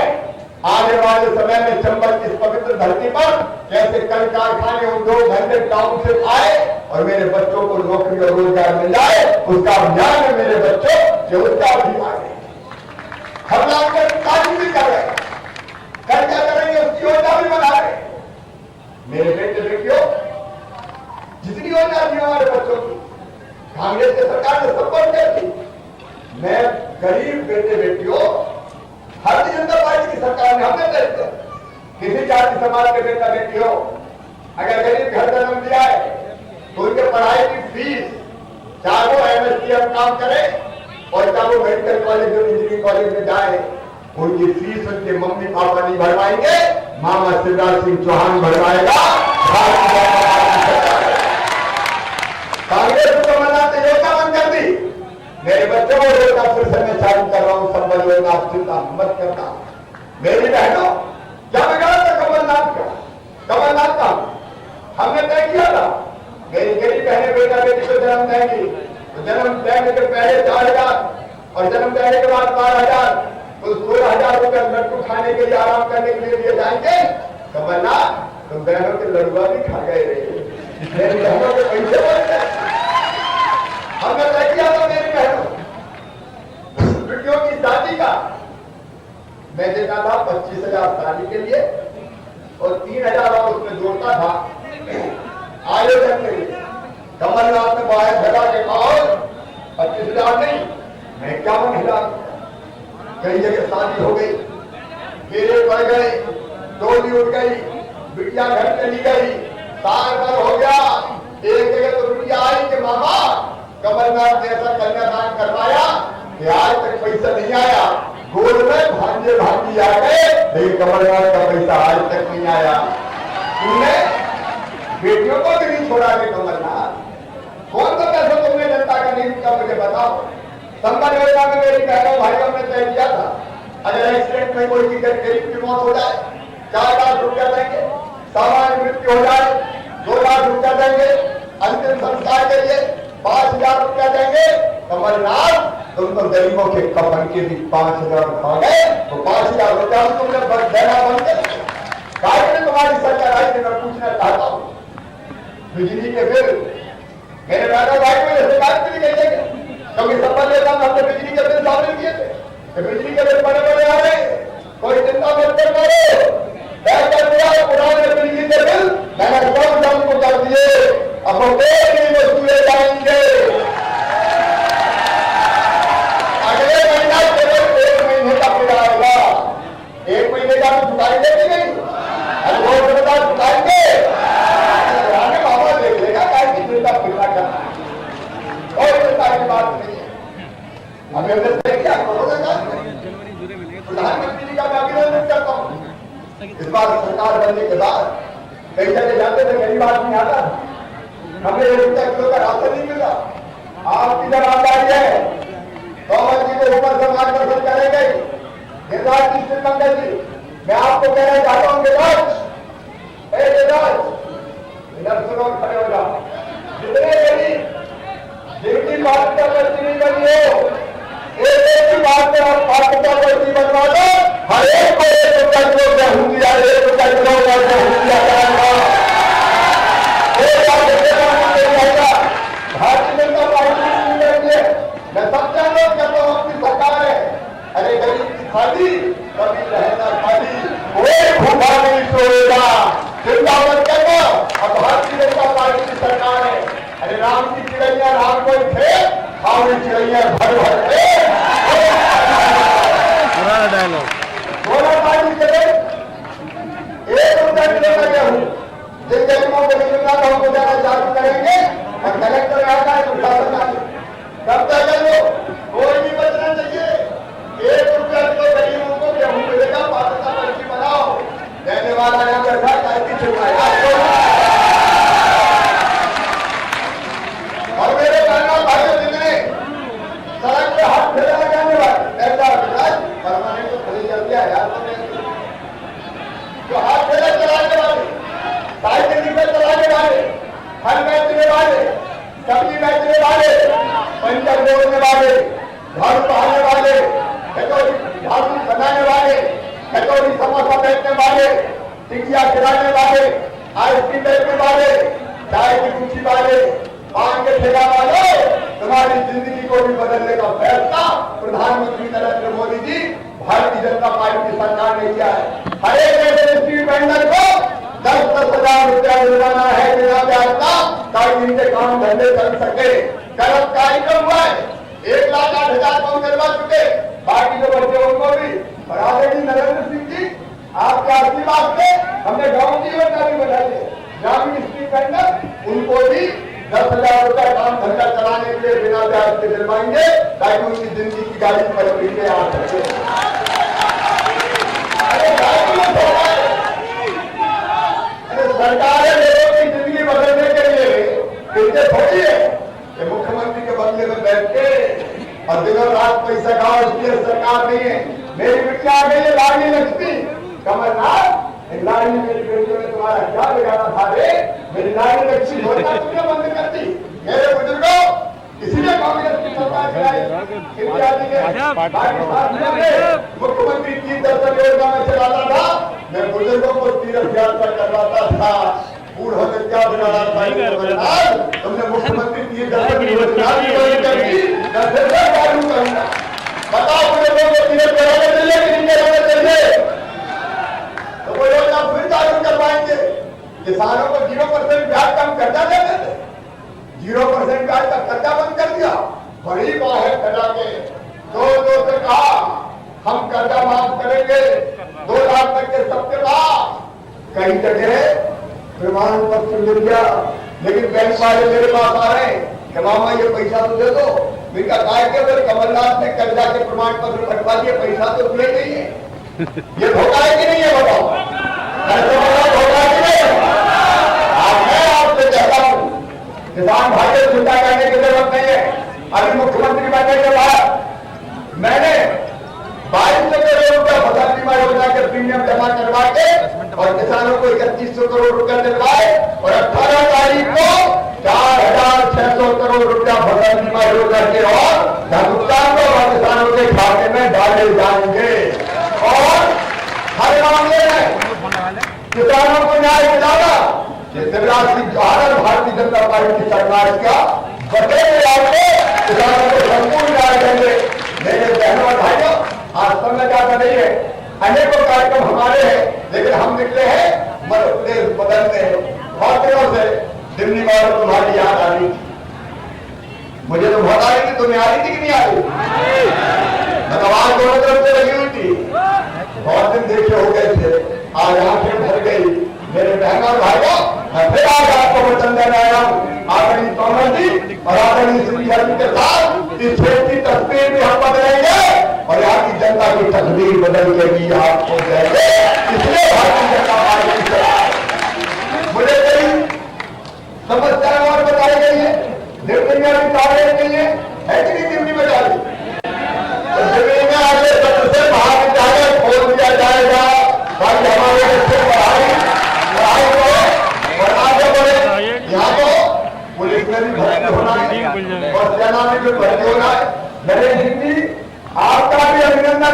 आने वाले समय में चंबल की इस पवित्र धरती पर कैसे कल कारखाने, उद्योग धंधे टाउनशिप आए और मेरे बच्चों को नौकरी और रोजगार मिल जाए, उसका अभियान है मेरे बच्चों, जो उसका अभियान है। हम लोग तारीफ भी कर रहे हैं, कल क्या करेंगे उसकी योजना भी बना रहे हैं। मेरे बेटे बेटियों, जितनी योजना थी हमारे बच्चों की, कांग्रेस की सरकार ने सपोर्ट की थी। मैं गरीब बेटे बेटियों, भारतीय जनता पार्टी की सरकार ने हमने तय किया, किसी जाति समाज के बेटा बेटी हो, अगर गरीब घर जन्म दिया है तो उनके पढ़ाई की फीस, चाहे वो MSTM काम करे और चाहे वो मेडिकल कॉलेज और इंजीनियरिंग कॉलेज में जाए, उनकी फीस उनके मम्मी पापा नहीं भरवाएंगे, मामा शिवराज सिंह चौहान भरवाएगा। कांग्रेस को मनाते योजना बंद कर दी। मेरे बच्चों को योजना फिर से मैं चालू कर रहा हूं, संबल योजना, आप चिंता मत करना। मेरी बहनों, क्या बिगाड़ा था कमलनाथ का? कमलनाथ का हमने तय किया था, मेरी गरीब बहने बेटा बेटी को जन्म देंगी तो जन्म देने के पहले 4,000 और जन्म देने के बाद 12,000, तो 16,000 रुपए लड्डू खाने के लिए, आराम करने के लिए दिए जाएंगे। कमलनाथ, तुम बहनों के लड़ुआ भी खा गए रहे, मेरी बहनों के पैसे बढ़ते। हमने तय किया था मेरी बहनों, बेटियों की शादी का मैं देता था 25,000 शादी के लिए और 3,000 और उसमें जोड़ता था आयोजन के लिए। कमलनाथ ने बाहर भगा के कहा 25,000 नहीं, मैं क्या हिला। कई जगह शादी हो गई, फेरे पड़ गए, डोली उठ गई, बिटिया घर चली गई, साल भर हो गया, एक जगह तो बिटिया आई कि मामा कमलनाथ ने ऐसा कन्यादान करवाया कि आज तक पैसा नहीं आया। गोल में भांजे भांजी आ गए, लेकिन कमलनाथ का पैसा आज तक नहीं आया। तुमने बेटियों को भी नहीं छोड़ा रे कमलनाथ। कौन सा पैसा तुमने जनता का नहीं रुका, मुझे बताओ। संबल योजना में मेरी बहनों भाइयों ने तय किया था, अगर एक्सीडेंट में कोई गरीब की मौत हो जाए 4 लाख रुपया देंगे, सामान्य मृत्यु हो जाए 2 लाख रुपया देंगे, अंतिम संस्कार के लिए 5,000 रुपया देंगे। कमलनाथ, तुम तो गरीबों के कफन के भी 5,000 खा गए, तो 5,000 रुपया तुमने देना बंद कर। तुम्हारी सरकार आई थी, मैं पूछना चाहता हूँ, बिजली के बिल मेरे बहनों भाई को शिकायत भी नहीं करेंगे, क्योंकि संबल योजना में हमने बिजली के बिल शामिल किए थे। तो बिजली के बिल बड़े बड़े आ रहे, कोई चिंता मत करो, तय कर दिया पुराने बिजली के बिल मैंने सब जम को कर दिए, अब वो नहीं वसूले जाएंगे। अगले महीना केवल 1 महीने का पूरा होगा, 1 महीने का तो चुकाएंगे कि नहीं, चुकाएंगे। बाबा देख लेगा चिंता फिरना करना है और चिंता की बात नहीं है। हमें क्या कोरोना का प्रधानमंत्री जी का मैं अभिनंदन करता हूँ। इस बार सरकार बनने के बाद कई जगह जाते थे, गरीब आदमी आता, हमें 1 रुपया किलो का राशन नहीं मिला। आपकी जवाबदारी है, तोमर जी को ऊपर से मार्गदर्शन करेंगे, गिरिराज जी, श्रीमंगल जी, मैं आपको कहना चाहता हूं कि इधर सुनो, खड़े हो जाओ। जितने गरीब जिनकी पात्रता पर्ची नहीं बनी हो, एक की बात में आप पात्रता पर्ची बनवा दो, हर एक को 1 रुपया किलो गेहूं दिया, 1 रुपया किलो गेहूं दिया जाएगा। भारतीय जनता पार्टी मैं सबसे अनुरोध करता हूं, अपनी सरकार है, अरे गरीब की खाली कभी रहना खाली, कोई भूखा नहीं सोएगा, चिंता मत करना। अब भारतीय जनता पार्टी की सरकार है, अरे राम की चिड़ैया राम को थे, खाली चिड़ैया भर भर थे। पुराना डायलॉग दोनों पार्टी चले 1 रुपया किलो का गेहूं जिन गरीबों को मिलना था उनको ज्यादा जारी करेंगे और कलेक्टर आता है तो शासन आए तब तक लो, कोई नहीं बचना चाहिए। 1 रुपया किलो गरीबों को गेहूं मिलेगा, पात्रता पर्ची बनाओ, देने वाला यहाँ बैठा चाय की छिपाएगा। और मेरे बहनों भाइयों जितने सड़क पे हाथ फेरा लगाने वाले ऐसा विकास परमानेंट तो खड़ी कर दिया यार, जो हाथ फेरा चलाने वाले, साइकिल पे चलाने वाले, फल बेचने वाले, सब्जी बेचने वाले, पंचर बोलने वाले, झाड़ू पहनने वाले, झाड़ू बनाने वाले, कचौड़ी समोसा बेचने वाले, टिकिया खिलाने वाले, आइसक्रीम बेचने वाले, चाय की कुर्सी वाले, पान के ठेला वाले, तुम्हारी जिंदगी को भी बदलने का फैसला प्रधानमंत्री नरेंद्र मोदी जी भारतीय जनता पार्टी की सरकार ने किया है। हर एक ऐसे स्ट्रीट वेंडर को 10-10 हजार रुपया जुर्माना है बिना ब्याज का, ताकि इनके काम धंधे चल सके। गलत कार्यक्रम हुआ है, 1,08,000 कम करवा चुके, बाकी जो बच्चे उनको भी। और आदरणीय नरेंद्र सिंह जी, आपके आशीर्वाद से हमने गाँव की योजना भी बनाई है, ग्रामीण स्ट्रीट वेंडर उनको भी 10,000 रुपया काम धंधा चलाने के लिए बिना ब्याज के दिलवाएंगे, ताकि उनकी जिंदगी की गाड़ी पटरी पे आ सके। सरकार है लोगों की जिंदगी बदलने के लिए, इनसे थोड़ी है कि मुख्यमंत्री के बंगले में बैठ के और दिनों रात पैसा खाओ, इसलिए सरकार नहीं है। मेरी बिटिया आ गई है लाडली लक्ष्मी, कमलनाथ लाडली मेरी बेटियों ने तुम्हारा क्या बिगाड़ा था रे, मेरी लाडली लक्ष्मी योजना तुमने बंद कर दी। मेरे बुजुर्गों, इसीलिए कांग्रेस की सरकार चलाई, मुख्यमंत्री तीर्थ दर्शन योजना में चलाता था, मैं बुजुर्गों को तीर्थ यात्रा करवाता था। बूढ़ों ने क्या बिगाड़ा था, तुमने मुख्यमंत्री तीर्थ दर्शन योजना कर दी, चालू करूंगा। बताओ बुजुर्गों को तीर्थ कराने चाहिए कि नहीं कराने चाहिए, तो वो योजना फिर चालू करवाएंगे। किसानों को 0% ब्याज कम कर्जा देते थे, 0% ब्याज का कर्जा बंद कर दिया, बड़ी बाहें फैला के 2 से कहा हम कर्जा माफ करेंगे 2 लाख तक के सबके पास। कई जगह प्रमाण पत्र मिल गया, लेकिन बैंक वाले मेरे पास आ रहे हैं कि मामा ये पैसा तो दे दो। इनका काय के बोले कमलनाथ ने कर्जा के प्रमाण पत्र कटवा दिए, पैसा तो दिए नहीं है। ये धोखा है कि नहीं है बताओ, धोखा है कि नहीं? मैं आपसे कहता हूं किसान भाइयों चिंता करने की जरूरत नहीं है। अभी मुख्यमंत्री बनने के बाद मैंने 2200 करोड़ रुपया फसल बीमा योजना के प्रीमियम जमा करवा के और किसानों को 3100 करोड़ रुपया दिलवाए और 18 तारीख को 4,600 करोड़ रुपया फसल बीमा योजना के और भुगतान को और किसानों के खाते में डाले जाएंगे। और हर मामले में किसानों को न्याय दिलाना शिवराज सिंह चौहान भारतीय जनता पार्टी की सरकार का बटे में किसानों को संपूर्ण न्याय देंगे। मेरे बहनों और भाइयों, आज समय ज्यादा नहीं है, अनेकों कार्यक्रम हमारे हैं, लेकिन हम निकले हैं मध्य प्रदेश बदलने। बहुत दिनों से दिल्ली वालों तुम्हारी याद आ रही थी, मुझे तो बहुत आ रही थी, तुम्हें आ रही थी कि नहीं आ रही? आवाज दोनों तरफ से लगी हुई थी, बहुत दिन देखे हो गए थे, आज आंखें भर गई। मेरे बहन और भाइयों, मैं फिर आज आपको वचन देने आया हूं, आदरणीय तोमर जी और आदरणीय सिंधिया जी के साथ इस क्षेत्र की तस्वीर भी हम बदलेंगे और यहाँ की जनता की तस्वीर बदल के भी आपको देंगे। इसलिए भारतीय जनता पार्टी से मुझे कई समस्याएं और बताई गई है, दिल्ली में भी कार्य के लिए है कि नहीं दिल्ली में जा रही, दिल्ली में अगले सत्र से महाविद्यालय खोल दिया जाएगा में जो भर्ती हो रहा है, नरेंद्र सिंह जी आपका भी अभिनंदन।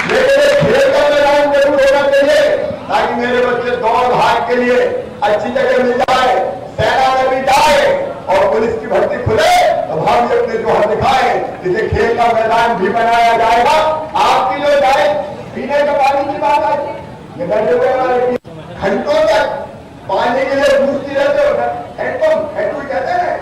लेकिन खेल का मैदान जरूर होना चाहिए ताकि मेरे बच्चे दौड़ भाग के लिए अच्छी जगह मिल जाए, सेना में भी जाए और पुलिस की भर्ती खुले तो हम भी अपने जोहर दिखाए। इसे खेल का मैदान भी बनाया जाएगा। आपकी जो जाए पीने का पानी की बात आई, ये बैठे हुए घंटों तक पानी के लिए पूछती रहते हो, हेडपंप हेडपंप कहते हैं।